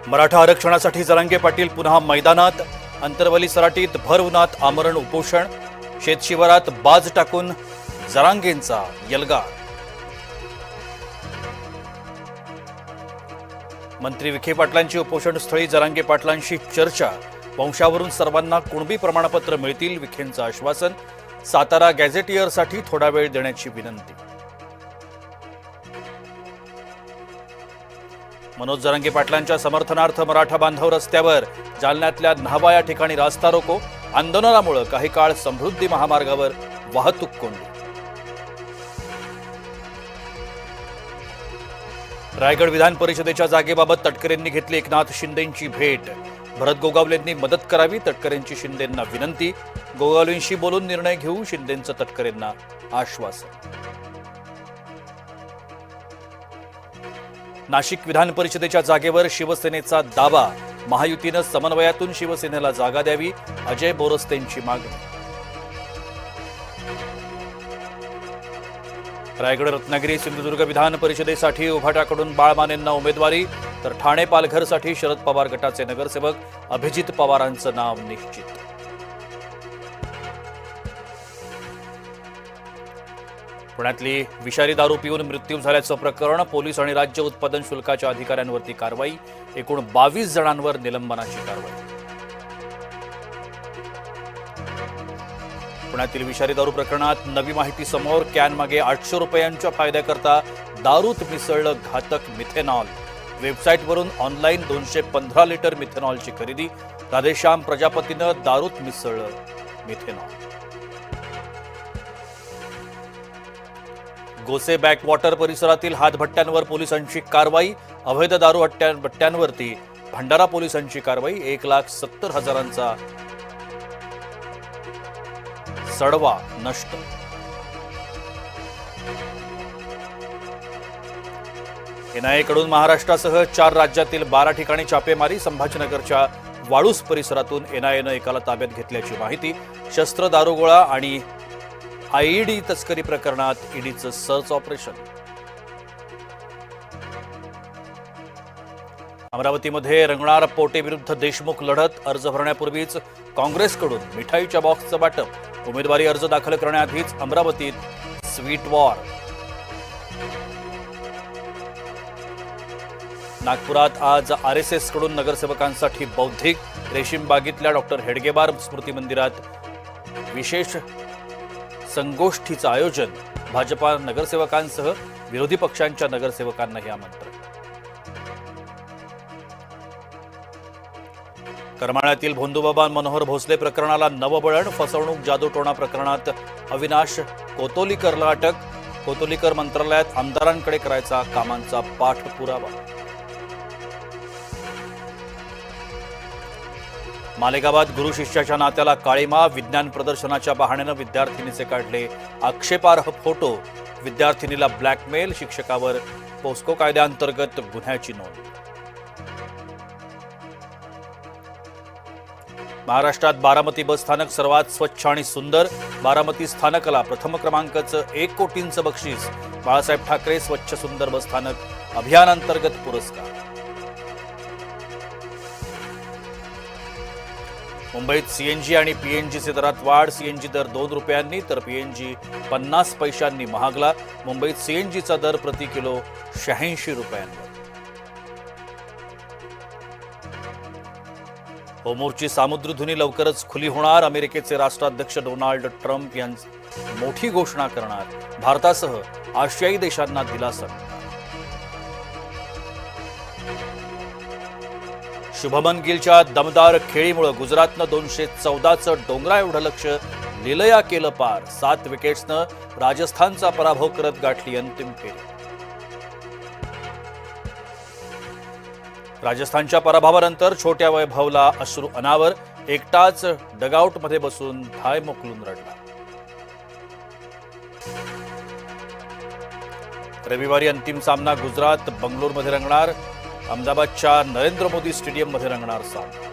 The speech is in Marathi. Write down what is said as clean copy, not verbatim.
मराठा आरक्षणासाठी जरांगे पाटील पुन्हा मैदानात। अंतरवली सराटीत भर उन्हात आमरण उपोषण। शेतशिवारात बाज टाकून जरांगेंचा यलगार। मंत्री विखे पाटलांची उपोषणस्थळी जरांगे पाटलांशी चर्चा। वंशावरून सर्वांना कुणबी प्रमाणपत्र मिळतील, विखेंचं आश्वासन। सातारा गॅझेटियरसाठी थोडा वेळ देण्याची विनंती। मनोज जरांगे पाटलांच्या समर्थनार्थ मराठा बांधव रस्त्यावर। जालन्यातल्या न्हावा या ठिकाणी रास्ता रोको। आंदोलनामुळे काही काळ समृद्धी महामार्गावर वाहतूक कोंडी। रायगड विधान परिषदेच्या जागेबाबत तटकरेंनी घेतली एकनाथ शिंदेंची भेट। भरत गोगावलेंनी मदत करावी, तटकरेंची शिंदेंना विनंती। गोगावलेंशी बोलून निर्णय घेऊ, शिंदेंचं तटकरेंना आश्वासन। नाशिक विधान परिषदेच्या जागेवर शिवसेनेचा दावा। महायुतीनं समन्वयातून शिवसेनेला जागा द्यावी, अजय बोरस्तेंची मागणी। रायगड, रत्नागिरी, सिंधुदुर्ग विधान परिषदेसाठी उभाटाकडून बाळमानेंना उमेदवारी, तर ठाणे पालघरसाठी शरद पवार गटाचे नगरसेवक अभिजित पवारांचं नाव निश्चित। पुण्यातली विषारी दारू पिऊन मृत्यू झाल्याचं प्रकरण। पोलीस आणि राज्य उत्पादन शुल्काच्या अधिकाऱ्यांवरती कारवाई। एकूण 22 जणांवर निलंबनाची कारवाई। पुण्यातील विषारी दारू प्रकरणात नवी माहिती समोर। कॅनमागे 800 रुपयांच्या फायद्याकरता दारूत मिसळलं घातक मिथेनॉल। वेबसाईटवरून ऑनलाईन 215 लिटर मिथेनॉलची खरेदी। राधेश्याम प्रजापतीनं दारूत मिसळलं मिथेनॉल। गोसे बॅकवॉटर परिसरातील हातभट्ट्यांवर पोलिसांची कारवाई। अवैध दारू भट्ट्यांवरती भंडारा पोलिसांची कारवाई। 1,70,000चा सडवा नष्ट। एनआयएकडून महाराष्ट्रासह 4 राज्यातील 12 ठिकाणी छापेमारी। संभाजीनगरच्या वाळूस परिसरातून एनआयएनं एकाला ताब्यात घेतल्याची माहिती। शस्त्र, दारुगोळा आणि आयईडी तस्करी प्रकरणात ईडीचं सर्च ऑपरेशन। अमरावतीमध्ये रंगणार पोटे विरुद्ध देशमुख लढत। अर्ज भरण्यापूर्वीच काँग्रेसकडून मिठाईच्या बॉक्सचं वाटप। उमेदवारी अर्ज दाखल करण्याआधीच अमरावतीत स्वीट वॉर। नागपुरात आज आरएसएसकडून नगरसेवकांसाठी बौद्धिक। रेशीमबागीतल्या डॉक्टर हेडगेबार स्मृती मंदिरात विशेष संगोष्ठीचं आयोजन। भाजपा नगरसेवकांसह विरोधी पक्षांच्या नगरसेवकांनाही आमंत्रण। करमाळ्यातील भोंदूबाबा मनोहर भोसले प्रकरणाला नवबळण। फसवणूक जादूटोणा प्रकरणात अविनाश कोतोलीकरला अटक। कोतोलीकर मंत्रालयात आमदारांकडे करायचा कामांचा पाठपुरावा। मालेगावात गुरु शिष्याच्या नात्याला काळीमा। विज्ञान प्रदर्शनाच्या बहाण्यानं विद्यार्थिनीचे काढले आक्षेपार्ह फोटो। विद्यार्थिनीला ब्लॅकमेल। शिक्षकावर पोस्को कायद्याअंतर्गत गुन्ह्याची नोंद। महाराष्ट्रात बारामती बस स्थानक सर्वात स्वच्छ आणि सुंदर। बारामती स्थानकाला प्रथम क्रमांकाचं 1 कोटींचं बक्षीस। बाळासाहेब ठाकरे स्वच्छ सुंदर बस स्थानक अभियानांतर्गत पुरस्कार। मुंबईत सीएनजी आणि पीएनजीचे दरात वाढ। सीएनजी दर 2 रुपयांनी तर पीएनजी 50 पैशांनी महागला। मुंबईत सीएनजीचा दर प्रति किलो 86 रुपयांवर। होर्मुझची सामुद्रधुनी लवकरच खुली होणार। अमेरिकेचे राष्ट्राध्यक्ष डोनाल्ड ट्रम्प यांची मोठी घोषणा करणार। भारतासह आशियाई देशांना दिलासा। शुभमन गिलच्या दमदार खेळीमुळे गुजरातनं 214चं डोंगरा एवढं लक्ष लिलया केलं पार। 7 विकेट्सनं राजस्थानचा पराभव करत गाठली अंतिम फेरी। राजस्थानच्या पराभवानंतर छोट्या वैभवला अश्रू अनावर। एकटाच डगआउटमध्ये बसून धाय मोकलून रडला। रविवारी अंतिम सामना गुजरात बंगलोरमध्ये रंगणार। अहमदाबादच्या नरेंद्र मोदी स्टेडियममध्ये रंगणार सामना।